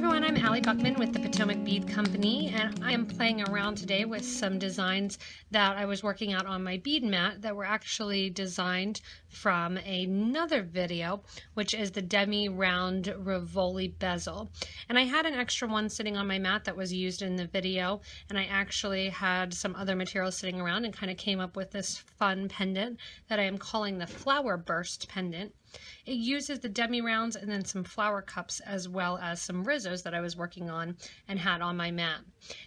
everyone, I'm Allie Buchman with the Potomac Bead Company, and I am playing around today with some designs that I was working out on my bead mat that were actually designed from another video, which is the demi-round rivoli bezel. And I had an extra one sitting on my mat that was used in the video, and I actually had some other materials sitting around and kind of came up with this fun pendant that I am calling the flower burst pendant. It uses the demi-rounds and then some flower cups as well as some rizzos that I was working on and had on my mat.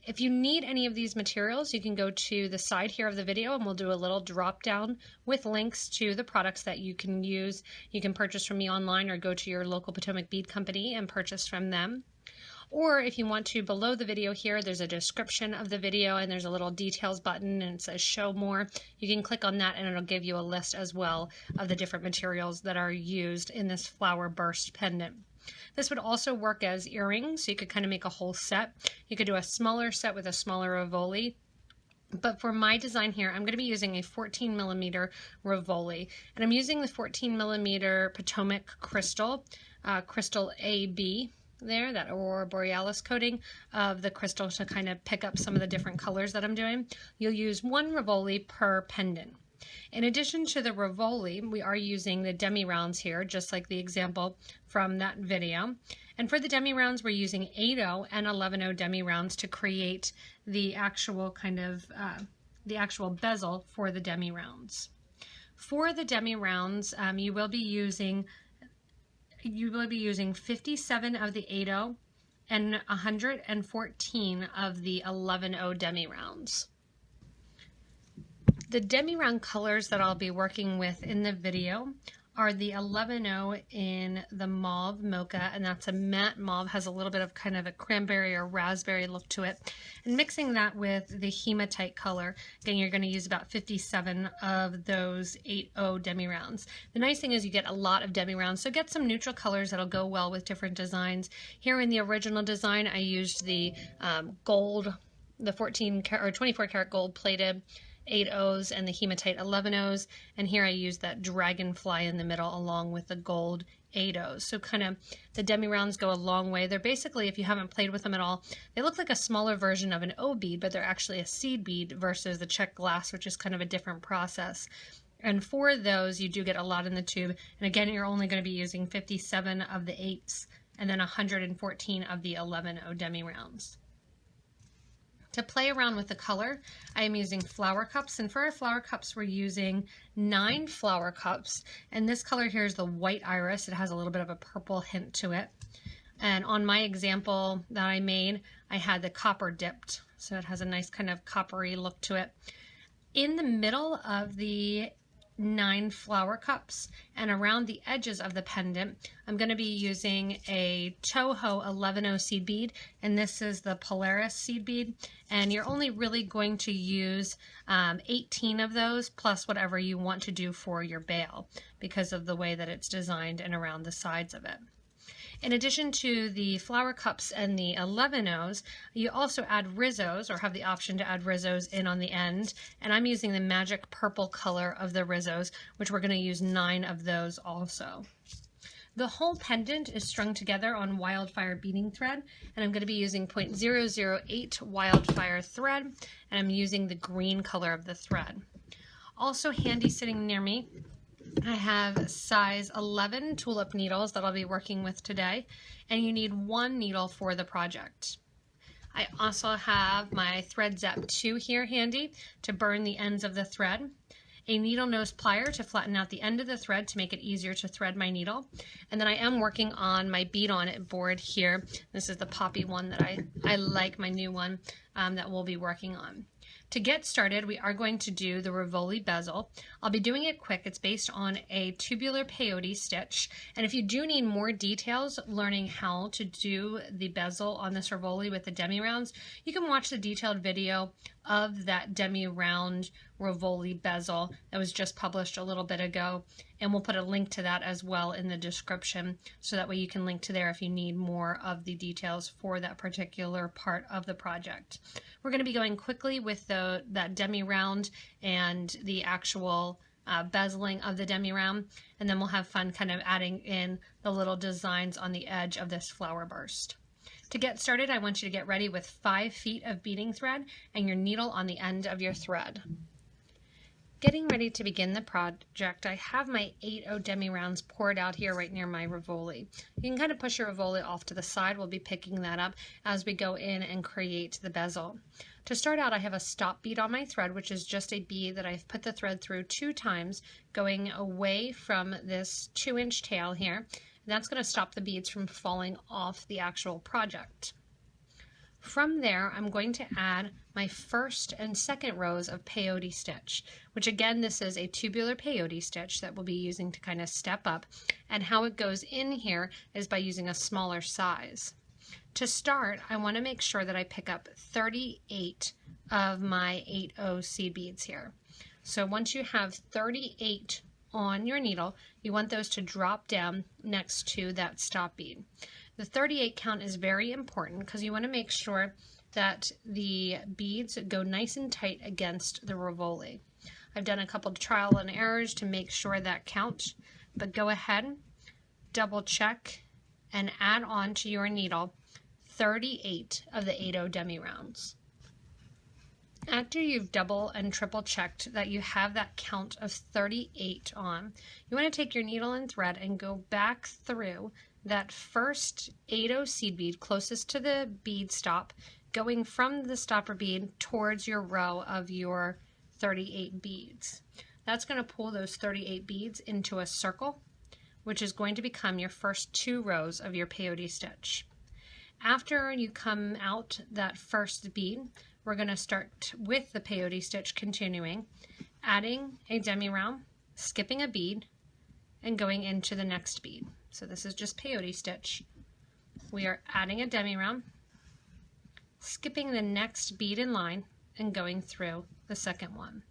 If you need any of these materials, you can go to the side here of the video and we'll do a little drop down with links to the products that you can use. You can purchase from me online or go to your local Potomac Bead Company and purchase from them. Or if you want to, below the video here, there's a description of the video and there's a little details button and it says show more. You can click on that and it'll give you a list as well of the different materials that are used in this flower burst pendant. This would also work as earrings, so you could kind of make a whole set. You could do a smaller set with a smaller rivoli. But for my design here, I'm going to be using a 14mm rivoli. And I'm using the 14mm Potomac crystal, crystal AB. There, that Aurora Borealis coating of the crystal to kind of pick up some of the different colors that I'm doing. You'll use one rivoli per pendant. In addition to the rivoli, we are using the demi-rounds here, just like the example from that video. And for the demi-rounds, we're using 8/0 and 11/0 demi-rounds to create the actual kind of, the actual bezel for the demi-rounds. For the demi-rounds, you will be using 57 of the 8/0 and 114 of the 11/0 demi-rounds. The demi-round colors that I'll be working with in the video are the 11/0 in the mauve mocha, and that's a matte mauve, has a little bit of kind of a cranberry or raspberry look to it. And mixing that with the hematite color, again, you're going to use about 57 of those 8/0 demi-rounds. The nice thing is you get a lot of demi-rounds, so get some neutral colors that'll go well with different designs. Here in the original design, I used the gold, the 14 or 24 karat gold plated 8/0s and the hematite 11/0s, and here I use that dragonfly in the middle along with the gold 8/0s. So kind of the demi-rounds go a long way. They're basically, if you haven't played with them at all, they look like a smaller version of an O bead, but they're actually a seed bead versus the check glass, which is kind of a different process. And for those, you do get a lot in the tube. And again, you're only going to be using 57 of the 8s and then 114 of the 11/0 demi-rounds. To play around with the color, I am using flower cups, and for our flower cups, we're using 9 flower cups, and this color here is the white iris. It has a little bit of a purple hint to it. And on my example that I made, I had the copper dipped, so it has a nice kind of coppery look to it. In the middle of the 9 flower cups and around the edges of the pendant, I'm going to be using a Toho 11/0 seed bead, and this is the Polaris seed bead, and you're only really going to use 18 of those plus whatever you want to do for your bail because of the way that it's designed and around the sides of it. In addition to the flower cups and the 11/0s, you also add rizzos, or have the option to add rizzos in on the end, and I'm using the magic purple color of the rizzos, which we're going to use 9 of those also. The whole pendant is strung together on wildfire beading thread, and I'm going to be using 0.008 wildfire thread, and I'm using the green color of the thread. Also handy sitting near me, I have size 11 tulip needles that I'll be working with today, and you need 1 needle for the project. I also have my Thread Zap 2 here handy to burn the ends of the thread, a needle nose plier to flatten out the end of the thread to make it easier to thread my needle, and then I am working on my bead on it board here. This is the poppy one that I like, my new one that we'll be working on. To get started, we are going to do the rivoli bezel. I'll be doing it quick. It's based on a tubular peyote stitch. And if you do need more details learning how to do the bezel on this rivoli with the demi-rounds, you can watch the detailed video of that demi-round rivoli bezel that was just published a little bit ago. And we'll put a link to that as well in the description, so that way you can link to there if you need more of the details for that particular part of the project. We're going to be going quickly with that demi-round and the actual bezeling of the demi-round, and then we'll have fun kind of adding in the little designs on the edge of this flower burst. To get started, I want you to get ready with 5 feet of beading thread and your needle on the end of your thread. Getting ready to begin the project, I have my 8/0 demi rounds poured out here right near my rivoli. You can kind of push your rivoli off to the side. We'll be picking that up as we go in and create the bezel. To start out, I have a stop bead on my thread, which is just a bead that I've put the thread through 2 times, going away from this 2-inch tail here. And that's going to stop the beads from falling off the actual project. From there, I'm going to add my first and second rows of peyote stitch, which again, this is a tubular peyote stitch that we'll be using to kind of step up. And how it goes in here is by using a smaller size. To start, I want to make sure that I pick up 38 of my 8/0 seed beads here. So once you have 38 on your needle, you want those to drop down next to that stop bead. The 38 count is very important because you want to make sure that the beads go nice and tight against the rivoli. I've done a couple of trial and errors to make sure that count, but go ahead, double check, and add on to your needle 38 of the 8/0 demi rounds. After you've double and triple checked that you have that count of 38 on, you want to take your needle and thread and go back through that first 8/0 seed bead closest to the bead stop, going from the stopper bead towards your row of your 38 beads. That's going to pull those 38 beads into a circle, which is going to become your first 2 rows of your peyote stitch. After you come out that first bead, we're going to start with the peyote stitch, continuing, adding a demi round, skipping a bead, and going into the next bead. So this is just peyote stitch. We are adding a demi round, skipping the next bead in line, and going through the second one.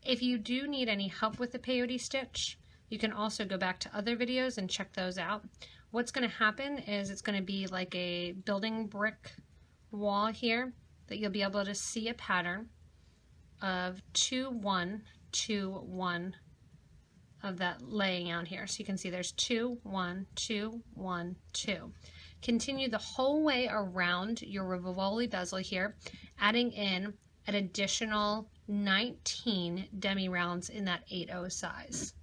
If you do need any help with the peyote stitch, you can also go back to other videos and check those out. What's going to happen is it's going to be like a building brick wall here that you'll be able to see a pattern of 2, 1, 2, 1 of that laying out here. So you can see there's 2, 1, 2, 1, 2. Continue the whole way around your rivoli bezel here, adding in an additional 19 demi rounds in that 8/0 size.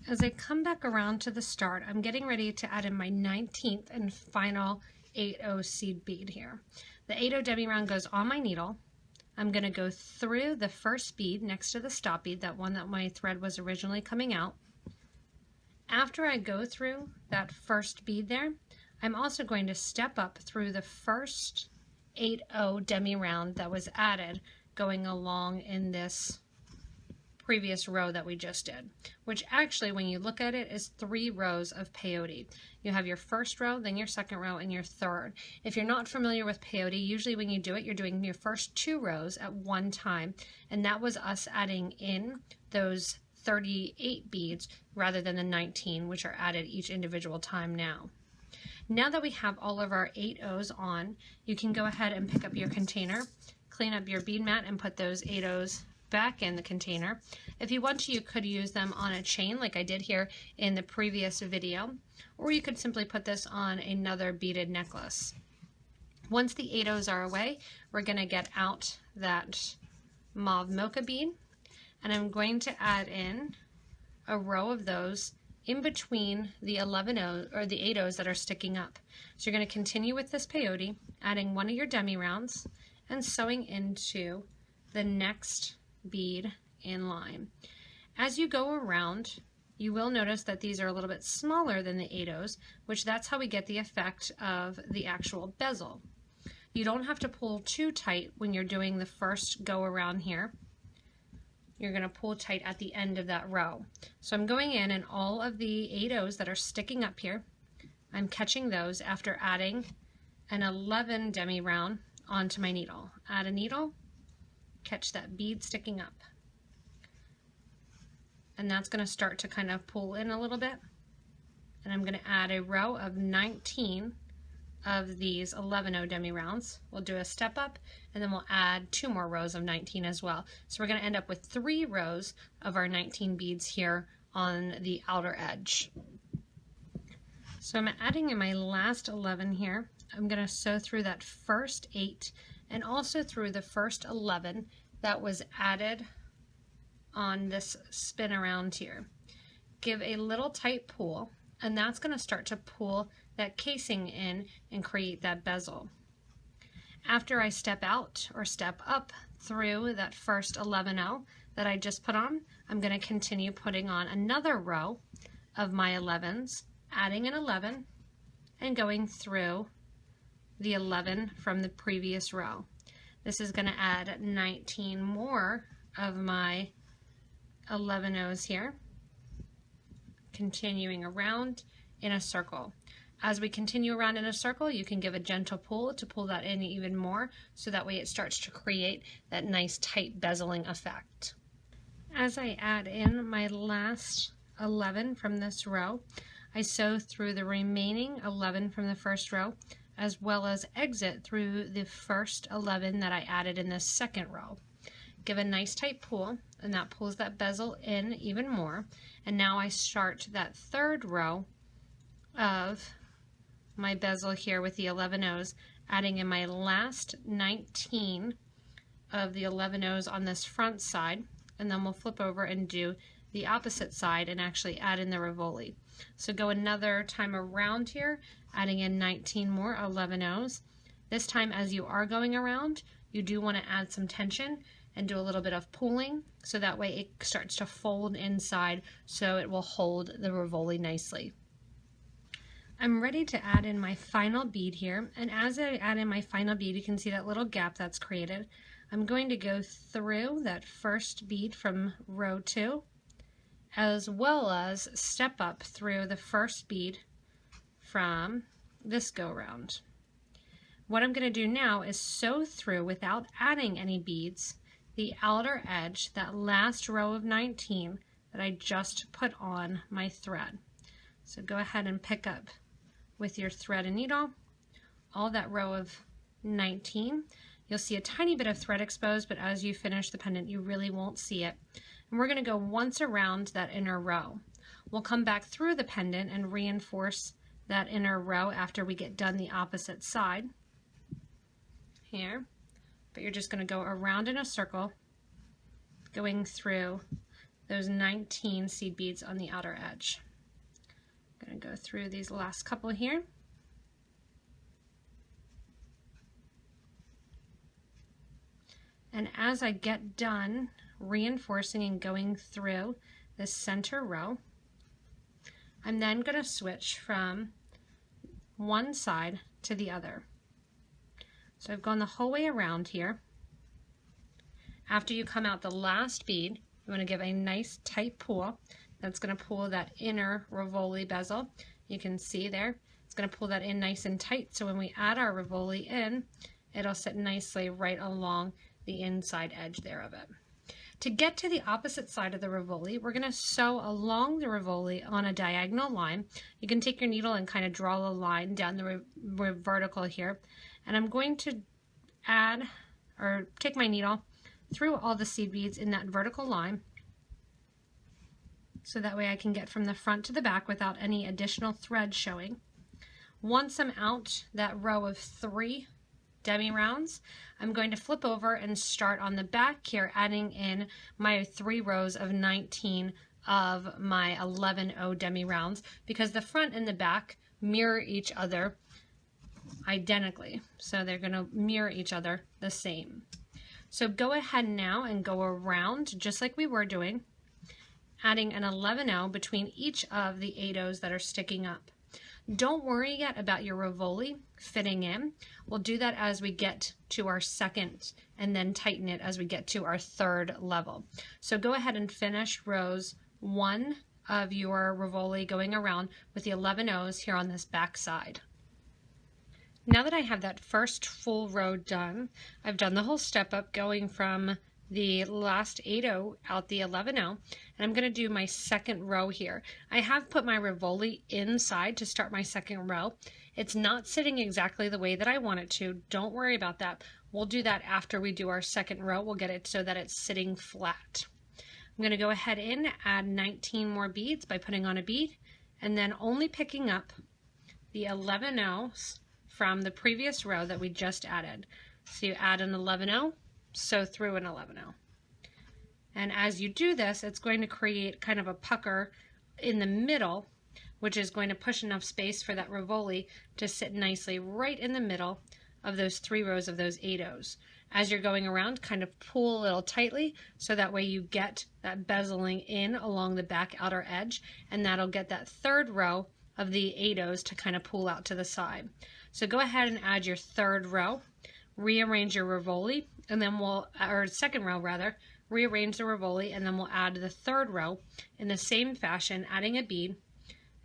As I come back around to the start, I'm getting ready to add in my 19th and final 8/0 seed bead here. The 8/0 demi round goes on my needle. I'm going to go through the first bead next to the stop bead, that one that my thread was originally coming out. After I go through that first bead there, I'm also going to step up through the first 8/0 demi round that was added going along in this previous row that we just did, which actually, when you look at it, is 3 rows of peyote. You have your first row, then your second row, and your third. If you're not familiar with peyote, usually when you do it, you're doing your first 2 rows at one time, and that was us adding in those 38 beads rather than the 19, which are added each individual time now. Now that we have all of our 8/0s on, you can go ahead and pick up your container, clean up your bead mat, and put those 8/0s back in the container. If you want to, you could use them on a chain like I did here in the previous video, or you could simply put this on another beaded necklace. Once the 8/0s are away, we're going to get out that mauve mocha bead, and I'm going to add in a row of those in between the 11/0 or the 8/0s that are sticking up. So you're going to continue with this peyote, adding one of your demi rounds and sewing into the next bead in line. As you go around, you will notice that these are a little bit smaller than the 8/0s, which that's how we get the effect of the actual bezel. You don't have to pull too tight when you're doing the first go around here. You're going to pull tight at the end of that row. So I'm going in, and all of the 8/0s that are sticking up here, I'm catching those after adding an 11 demi round onto my needle. Add a needle, catch that bead sticking up, and that's going to start to kind of pull in a little bit, and I'm going to add a row of 19 of these 11/0 demi rounds. We'll do a step up, and then we'll add 2 more rows of 19 as well. So we're going to end up with 3 rows of our 19 beads here on the outer edge. So I'm adding in my last 11 here, I'm going to sew through that first 8 and also through the first 11 that was added on this spin around here. Give a little tight pull, and that's going to start to pull that casing in and create that bezel. After I step out or step up through that first 11-0 that I just put on, I'm going to continue putting on another row of my 11s, adding an 11 and going through the 11 from the previous row. This is going to add 19 more of my 11-0s here, continuing around in a circle. As we continue around in a circle, you can give a gentle pull to pull that in even more, so that way it starts to create that nice tight bezeling effect. As I add in my last 11 from this row, I sew through the remaining 11 from the first row, as well as exit through the first 11 that I added in the second row. Give a nice tight pull, and that pulls that bezel in even more. And now I start that third row of my bezel here with the 11-0s, adding in my last 19 of the 11-0s on this front side, and then we'll flip over and do the opposite side and actually add in the rivoli. So go another time around here, adding in 19 more 11-0s. This time, as you are going around, you do want to add some tension and do a little bit of pulling, so that way it starts to fold inside so it will hold the rivoli nicely. I'm ready to add in my final bead here, and as I add in my final bead, you can see that little gap that's created. I'm going to go through that first bead from row 2, as well as step up through the first bead from this go round. What I'm going to do now is sew through, without adding any beads, the outer edge, that last row of 19 that I just put on my thread. So go ahead and pick up with your thread and needle all that row of 19. You'll see a tiny bit of thread exposed, but as you finish the pendant, you really won't see it. And we're going to go once around that inner row. We'll come back through the pendant and reinforce that inner row after we get done the opposite side here. But you're just going to go around in a circle, going through those 19 seed beads on the outer edge. I'm going to go through these last couple here. And as I get done reinforcing and going through the center row, I'm then going to switch from one side to the other. So I've gone the whole way around here. After you come out the last bead, you want to give a nice tight pull. That's going to pull that inner rivoli bezel. You can see there, it's going to pull that in nice and tight, so when we add our rivoli in, it'll sit nicely right along the inside edge there of it. To get to the opposite side of the rivoli, we're going to sew along the rivoli on a diagonal line. You can take your needle and kind of draw a line down the vertical here. And I'm going to add, or take my needle through all the seed beads in that vertical line, so that way I can get from the front to the back without any additional thread showing. Once I'm out that row of 3 demi rounds, I'm going to flip over and start on the back here, adding in my 3 rows of 19 of my 11-0 demi rounds, because the front and the back mirror each other identically, so they're going to mirror each other the same. So go ahead now and go around just like we were doing, adding an 11-0 between each of the 8-0s that are sticking up. Don't worry yet about your rivoli fitting in. We'll do that as we get to our second, and then tighten it as we get to our third level. So go ahead and finish rows 1 of your rivoli going around with the 11-0s here on this back side. Now that I have that first full row done, I've done the whole step up going from the last 8-0 out the 11-0, and I'm going to do my second row here. I have put my rivoli inside to start my second row. It's not sitting exactly the way that I want it to. Don't worry about that. We'll do that after we do our second row. We'll get it so that it's sitting flat. I'm going to go ahead and add 19 more beads by putting on a bead, and then only picking up the 11-0s from the previous row that we just added. So you add an 11-0, sew through an 11-0. And as you do this, it's going to create kind of a pucker in the middle, which is going to push enough space for that rivoli to sit nicely right in the middle of those 3 rows of those 8-0s. As you're going around, kind of pull a little tightly so that way you get that bezeling in along the back outer edge, and that'll get that 3rd row of the 8-0s to kind of pull out to the side. So go ahead and add your 3rd row, rearrange your rivoli, and then or 2nd row rather, rearrange the rivoli, and then we'll add the 3rd row in the same fashion, adding a bead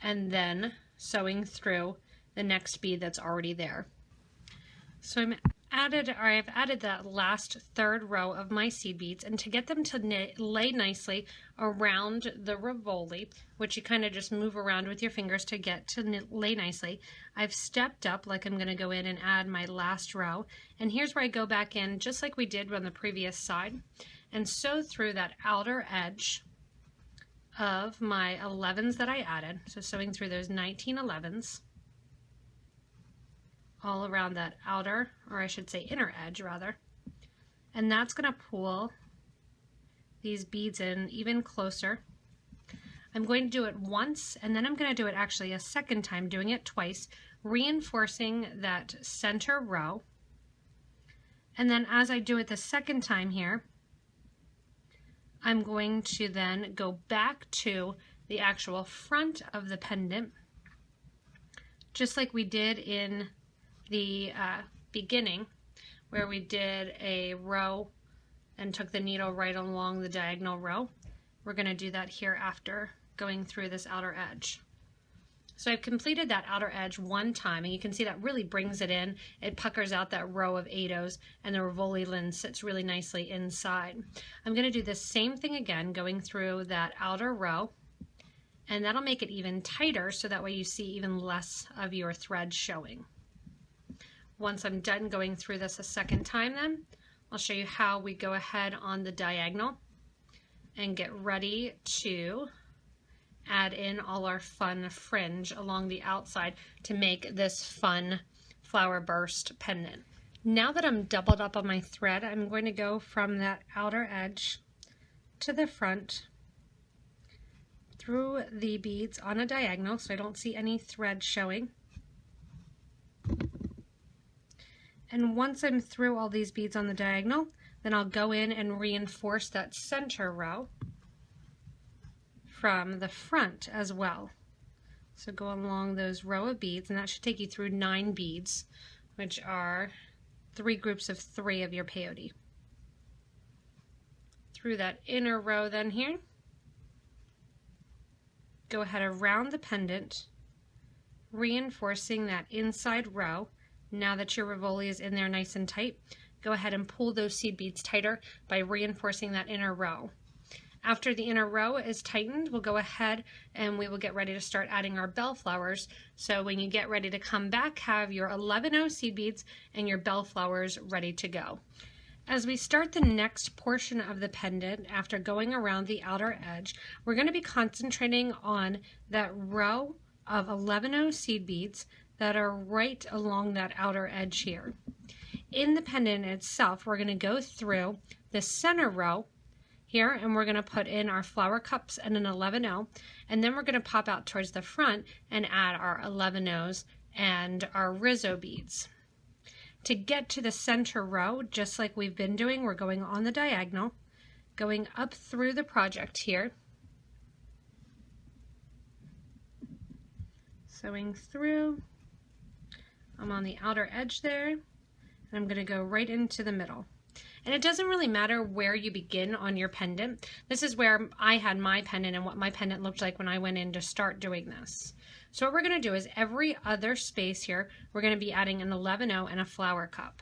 and then sewing through the next bead that's already there. So I've added that last 3rd row of my seed beads, and to get them to lay nicely around the rivoli, which you kind of just move around with your fingers to get to lay nicely, I've stepped up like I'm going to go in and add my last row, and here's where I go back in just like we did on the previous side and sew through that outer edge of my 11s that I added. So sewing through those 19 11s all around that outer, or I should say inner edge rather, and that's going to pull these beads in even closer. I'm going to do it once, and then I'm going to do it actually a 2nd time, doing it twice, reinforcing that center row. And then as I do it the 2nd time here, I'm going to then go back to the actual front of the pendant, just like we did in the beginning, where we did a row and took the needle right along the diagonal row. We're going to do that here after going through this outer edge. So I've completed that outer edge 1 time, and you can see that really brings it in. It puckers out that row of 8-0s, and the rivoli lens sits really nicely inside. I'm going to do the same thing again, going through that outer row, and that'll make it even tighter so that way you see even less of your thread showing. Once I'm done going through this a 2nd time, then I'll show you how we go ahead on the diagonal and get ready to add in all our fun fringe along the outside to make this fun flower burst pendant. Now that I'm doubled up on my thread, I'm going to go from that outer edge to the front through the beads on a diagonal so I don't see any thread showing. And once I'm through all these beads on the diagonal, then I'll go in and reinforce that center row from the front as well. So go along those row of beads, and that should take you through 9 beads, which are 3 groups of 3 of your peyote. Through that inner row then here, go ahead around the pendant, reinforcing that inside row. Now that your rivoli is in there nice and tight, go ahead and pull those seed beads tighter by reinforcing that inner row. After the inner row is tightened, we'll go ahead and we will get ready to start adding our bellflowers. So when you get ready to come back, have your 11-0 seed beads and your bellflowers ready to go. As we start the next portion of the pendant, after going around the outer edge, we're going to be concentrating on that row of 11-0 seed beads that are right along that outer edge here. In the pendant itself, we're going to go through the center row here, and we're going to put in our flower cups and an 11-0, and then we're going to pop out towards the front and add our 11-0s and our rizzo beads. To get to the center row, just like we've been doing, we're going on the diagonal, going up through the project here, sewing through. I'm on the outer edge there, and I'm going to go right into the middle. And it doesn't really matter where you begin on your pendant. This is where I had my pendant and what my pendant looked like when I went in to start doing this. So what we're going to do is every other space here, we're going to be adding an 11-0 and a flower cup.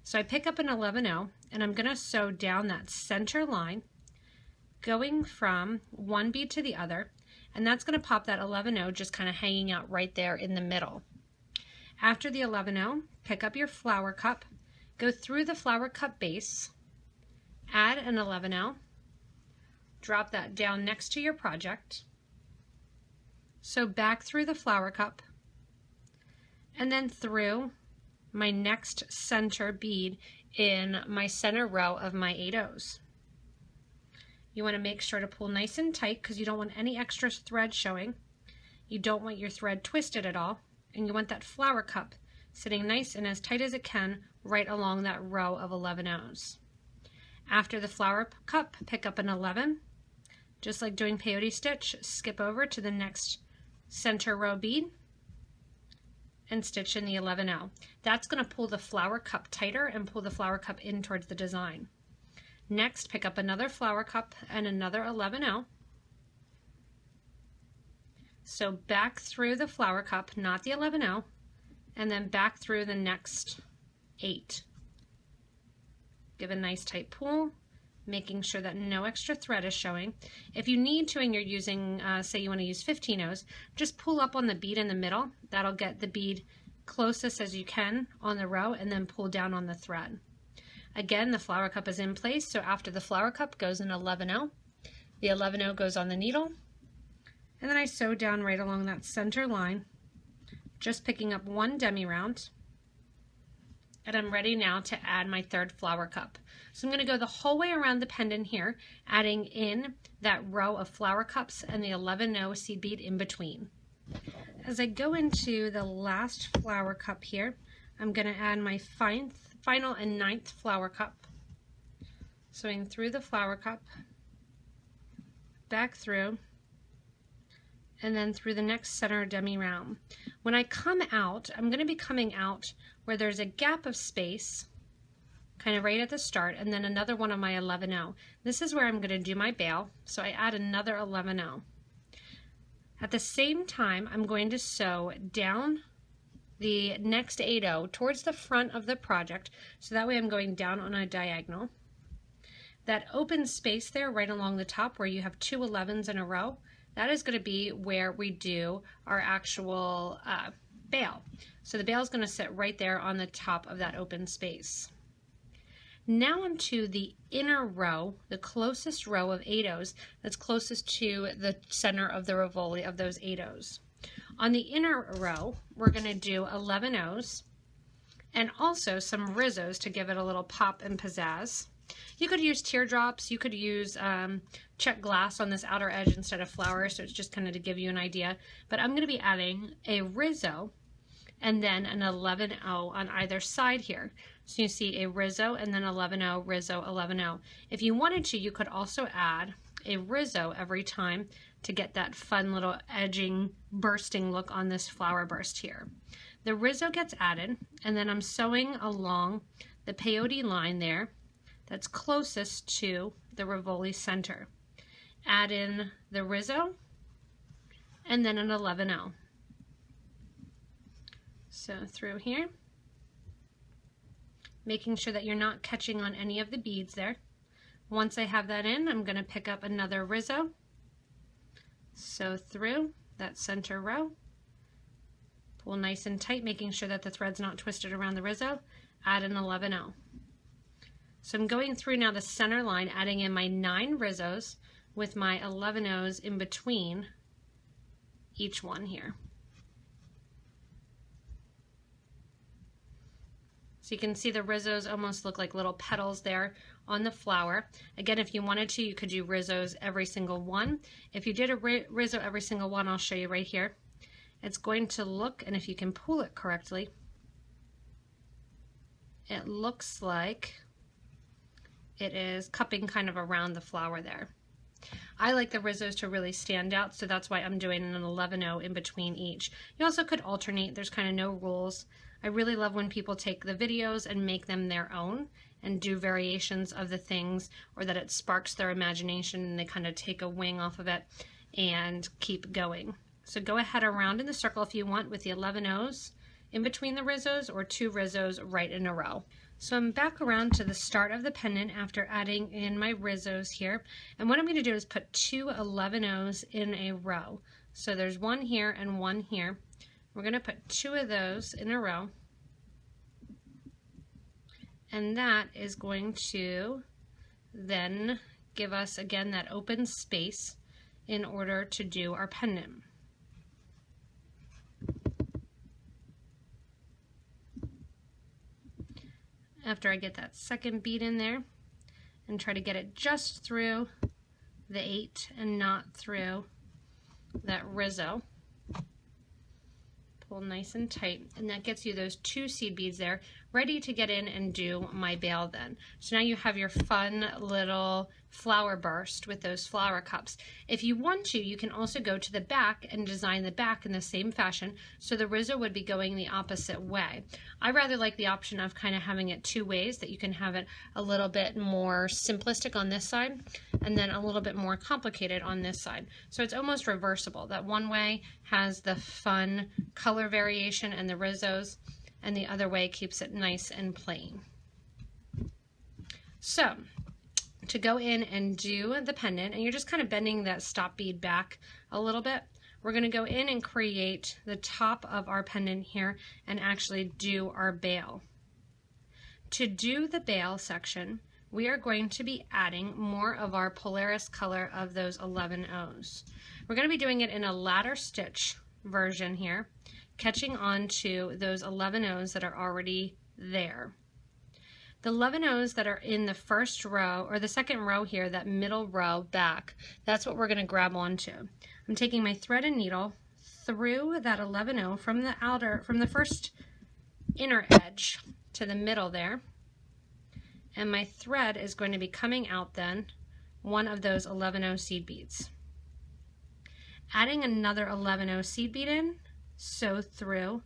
So I pick up an 11-0 and I'm going to sew down that center line, going from one bead to the other, and that's going to pop that 11-0 just kind of hanging out right there in the middle. After the 11-0, pick up your flower cup, go through the flower cup base, add an 11-0, drop that down next to your project, sew back through the flower cup, and then through my next center bead in my center row of my 8 O's. You want to make sure to pull nice and tight because you don't want any extra thread showing. You don't want your thread twisted at all, and you want that flower cup sitting nice and as tight as it can right along that row of 11 O's. After the flower cup, pick up an 11. Just like doing peyote stitch, skip over to the next center row bead and stitch in the 11 O. That's going to pull the flower cup tighter and pull the flower cup in towards the design. Next, pick up another flower cup and another 11 O. So back through the flower cup, not the 11 O, and then back through the next 8. Give a nice tight pull, making sure that no extra thread is showing. If you need to and you're using, say you want to use 15 O's, just pull up on the bead in the middle. That'll get the bead closest as you can on the row and then pull down on the thread. Again, the flower cup is in place, so after the flower cup goes an 11 O. The 11 O goes on the needle, and then I sew down right along that center line, just picking up 1 demi-round. And I'm ready now to add my 3rd flower cup. So I'm going to go the whole way around the pendant here, adding in that row of flower cups and the 11 O seed bead in between. As I go into the last flower cup here, I'm going to add my final and 9th flower cup. Sewing through the flower cup, back through, and then through the next center demi-round. When I come out, I'm going to be coming out where there's a gap of space, kind of right at the start, and then another one of my 11 O. This is where I'm going to do my bail, so I add another 11 O. At the same time, I'm going to sew down the next 8 O towards the front of the project, so that way I'm going down on a diagonal. That open space there right along the top where you have 2 11s in a row, that is going to be where we do our actual bail. So the bail is going to sit right there on the top of that open space. Now I'm to the inner row, the closest row of 8 O's that's closest to the center of the rivoli of those 8 O's. On the inner row, we're going to do 11 O's and also some rizzos to give it a little pop and pizzazz. You could use teardrops, you could use check glass on this outer edge instead of flowers, so it's just kind of to give you an idea. But I'm going to be adding a rizzo and then an 11 O on either side here. So you see a rizzo and then 11 O, rizzo, 11 O. If you wanted to, you could also add a rizzo every time to get that fun little edging, bursting look on this flower burst here. The rizzo gets added, and then I'm sewing along the peyote line there that's closest to the rivoli center. Add in the rizzo and then an 11 O. So through here, making sure that you're not catching on any of the beads there. Once I have that in, I'm going to pick up another rizzo. Sew through that center row. Pull nice and tight, making sure that the thread's not twisted around the rizzo. Add an 11 O. So I'm going through now the center line, adding in my 9 rizzos with my 11 O's in between each one here. So you can see the rizzos almost look like little petals there on the flower. Again, if you wanted to, you could do rizzos every single one. If you did a rizzo every single one, I'll show you right here. It's going to look, and if you can pull it correctly, it looks like it is cupping kind of around the flower there. I like the rizzos to really stand out, so that's why I'm doing an 11 O in between each. You also could alternate, there's kind of no rules. I really love when people take the videos and make them their own and do variations of the things, or that it sparks their imagination and they kind of take a wing off of it and keep going. So go ahead around in the circle if you want with the 11 O's in between the rizzos, or 2 rizzos right in a row. So I'm back around to the start of the pendant after adding in my rizzos here. And what I'm going to do is put 2 11 O's in a row. So there's one here and one here. We're going to put 2 of those in a row. And that is going to then give us, again, that open space in order to do our pendant. after I get that second bead in there and try to get it just through the 8 and not through that rizzo. Pull nice and tight, and that gets you those 2 seed beads there, ready to get in and do my bail then. So now you have your fun little flower burst with those flower cups. If you want to, you can also go to the back and design the back in the same fashion, so the rizzo would be going the opposite way. I rather like the option of kind of having it 2 ways, that you can have it a little bit more simplistic on this side and then a little bit more complicated on this side. So it's almost reversible, that one way has the fun color variation and the rizzos, and the other way keeps it nice and plain. So to go in and do the pendant, and you're just kind of bending that stop bead back a little bit, we're going to go in and create the top of our pendant here and actually do our bail. To do the bail section, we are going to be adding more of our Polaris color of those 11 O's. We're going to be doing it in a ladder stitch version here, catching on to those 11 O's that are already there. The 11 O's that are in the first row, or the second row here, that middle row back, that's what we're going to grab onto. I'm taking my thread and needle through that 11 O from the first inner edge to the middle there, and my thread is going to be coming out then one of those 11 O seed beads. Adding another 11 O seed bead in, sew through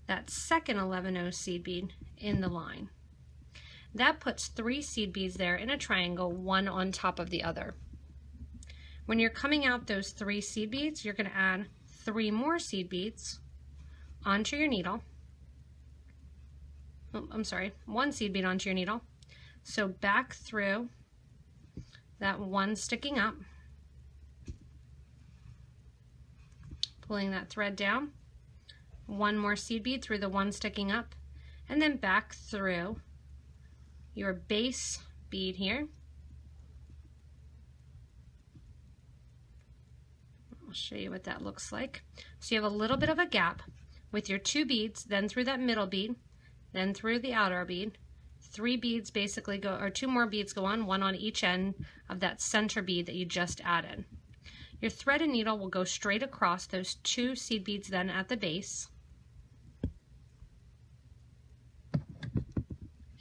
that second 11 O seed bead in the line. That puts 3 seed beads there in a triangle, one on top of the other. When you're coming out those 3 seed beads, you're going to add 3 more seed beads onto your needle. Oh, I'm sorry, 1 seed bead onto your needle. So back through that one sticking up, pulling that thread down, 1 more seed bead through the one sticking up, and then back through your base bead here. I'll show you what that looks like. So you have a little bit of a gap with your 2 beads, then through that middle bead, then through the outer bead. 3 beads basically go, or 2 more beads go on, 1 on each end of that center bead that you just added. Your thread and needle will go straight across those 2 seed beads then at the base.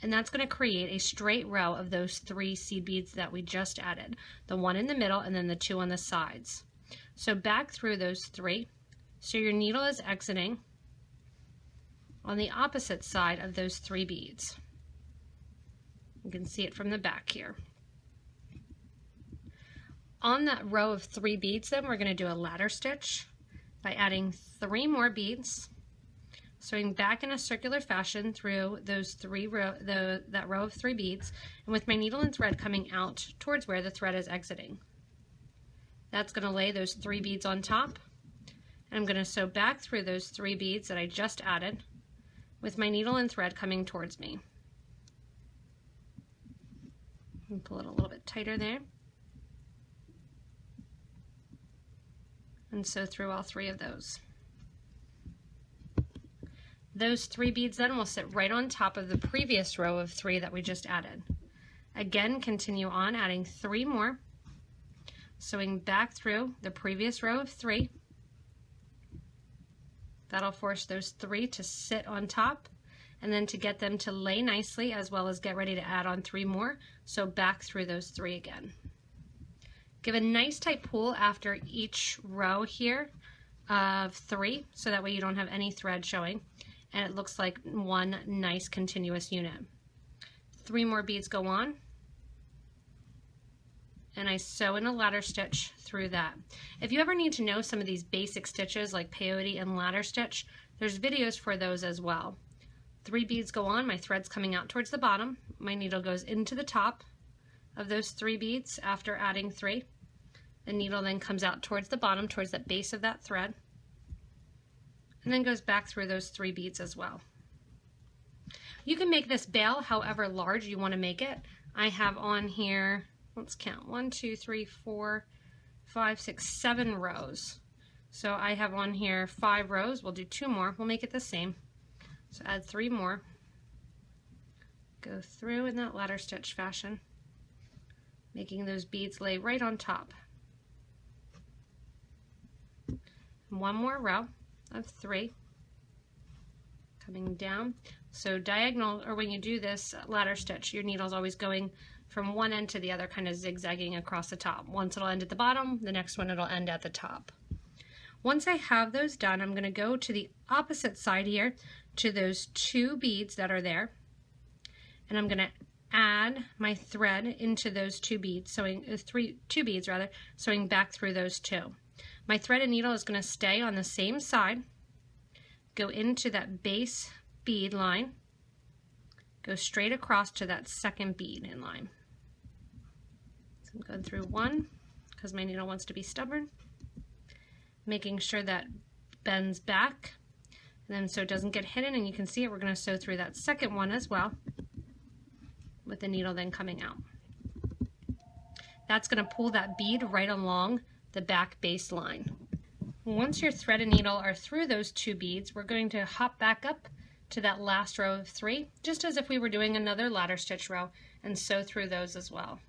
And that's going to create a straight row of those 3 seed beads that we just added. The one in the middle and then the 2 on the sides. So back through those 3. So your needle is exiting on the opposite side of those 3 beads. You can see it from the back here. On that row of 3 beads then, we're going to do a ladder stitch by adding 3 more beads, sewing back in a circular fashion through those that row of 3 beads, and with my needle and thread coming out towards where the thread is exiting. That's going to lay those 3 beads on top, and I'm going to sew back through those 3 beads that I just added with my needle and thread coming towards me. And pull it a little bit tighter there. And sew through all 3 of those. Those 3 beads then will sit right on top of the previous row of 3 that we just added. Again, continue on adding 3 more, sewing back through the previous row of 3. That'll force those 3 to sit on top, and then to get them to lay nicely, as well as get ready to add on 3 more, so back through those 3 again. Give a nice tight pull after each row here of 3, so that way you don't have any thread showing, and it looks like one nice continuous unit. 3 more beads go on, and I sew in a ladder stitch through that. If you ever need to know some of these basic stitches like peyote and ladder stitch, there's videos for those as well. 3 beads go on, my thread's coming out towards the bottom, my needle goes into the top of those 3 beads after adding 3. The needle then comes out towards the bottom, towards the base of that thread, and then goes back through those 3 beads as well. You can make this bail however large you want to make it. I have on here, let's count, 1, 2, 3, 4, 5, 6, 7 rows. So I have on here 5 rows. We'll do 2 more. We'll make it the same. So add 3 more. go through in that ladder stitch fashion, making those beads lay right on top. One more row of 3 coming down. So diagonal, or when you do this ladder stitch, your needle's always going from one end to the other, kind of zigzagging across the top. Once it'll end at the bottom, the next one it'll end at the top. Once I have those done, I'm going to go to the opposite side here to those 2 beads that are there, and I'm going to add my thread into those 2 beads, sewing 2 beads rather, sewing back through those 2. My thread and needle is going to stay on the same side, go into that base bead line, go straight across to that second bead in line. So I'm going through 1 because my needle wants to be stubborn, making sure that bends back, and then so it doesn't get hidden, and you can see it, we're going to sew through that second one as well, with the needle then coming out. That's going to pull that bead right along the back base line. Once your thread and needle are through those 2 beads, we're going to hop back up to that last row of 3, just as if we were doing another ladder stitch row, and sew through those as well.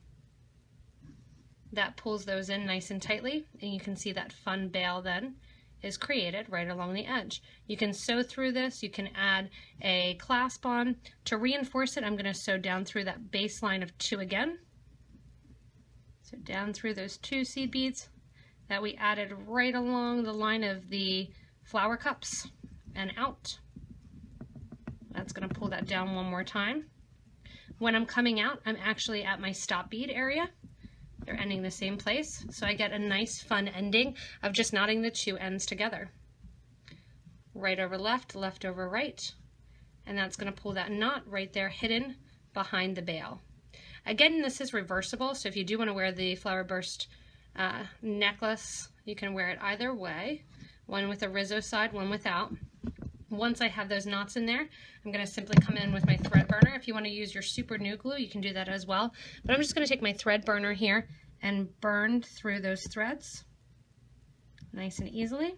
That pulls those in nice and tightly, and you can see that fun bail then is created right along the edge. You can sew through this, you can add a clasp on. To reinforce it, I'm going to sew down through that base line of 2 again. So down through those 2 seed beads that we added right along the line of the flower cups and out. That's going to pull that down one more time. When I'm coming out, I'm actually at my stop bead area. They're ending the same place, so I get a nice fun ending of just knotting the 2 ends together. Right over left, left over right, and that's going to pull that knot right there hidden behind the bail. Again, this is reversible, so if you do want to wear the flower burst necklace, you can wear it either way, one with a rizzo side, one without. Once I have those knots in there, I'm going to simply come in with my thread burner. If you want to use your super new glue, you can do that as well. But I'm just going to take my thread burner here and burn through those threads nice and easily.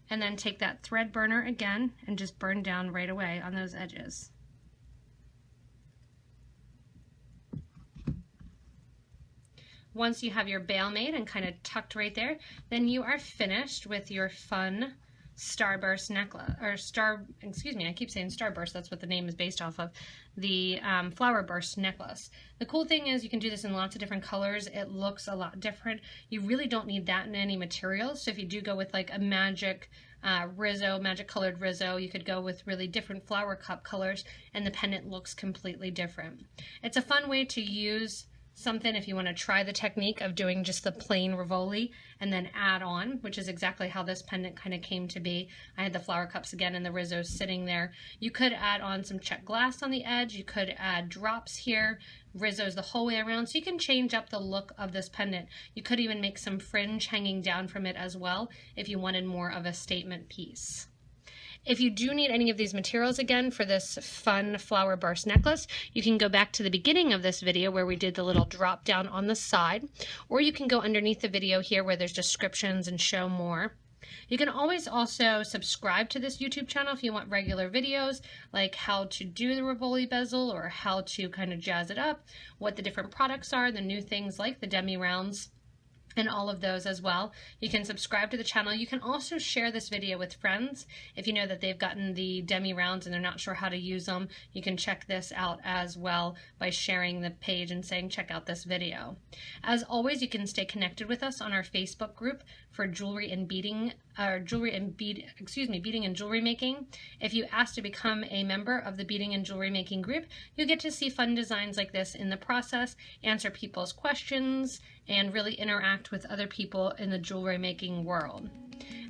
And then take that thread burner again and just burn down right away on those edges. Once you have your bail made and kind of tucked right there, then you are finished with your fun starburst necklace, or I keep saying starburst, that's what the name is based off of, the flower burst necklace. The cool thing is you can do this in lots of different colors. It looks a lot different. You really don't need that in any materials, so if you do go with like a magic rizzo, magic colored rizzo, you could go with really different flower cup colors and the pendant looks completely different. It's a fun way to use something if you want to try the technique of doing just the plain rivoli and then add on, which is exactly how this pendant kind of came to be. I had the flower cups again and the rizzos sitting there. You could add on some check glass on the edge, you could add drops here, rizzos the whole way around, so you can change up the look of this pendant. You could even make some fringe hanging down from it as well if you wanted more of a statement piece. If you do need any of these materials again for this fun flower burst necklace, you can go back to the beginning of this video where we did the little drop down on the side, or you can go underneath the video here where there's descriptions and show more. You can always also subscribe to this YouTube channel if you want regular videos like how to do the rivoli bezel or how to kind of jazz it up, what the different products are, the new things like the demi rounds, and all of those as well. You can subscribe to the channel. You can also share this video with friends. If you know that they've gotten the demi rounds and they're not sure how to use them, you can check this out as well by sharing the page and saying check out this video. As always, you can stay connected with us on our Facebook group for jewelry and beading, beading and jewelry making. If you ask to become a member of the beading and jewelry making group, you'll get to see fun designs like this in the process, answer people's questions, and really interact with other people in the jewelry making world.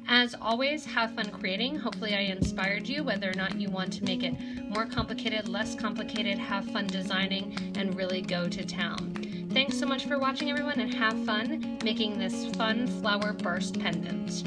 As always, have fun creating. Hopefully I inspired you, whether or not you want to make it more complicated, less complicated, have fun designing, and really go to town. Thanks so much for watching, everyone, and have fun making this fun flower burst pendant.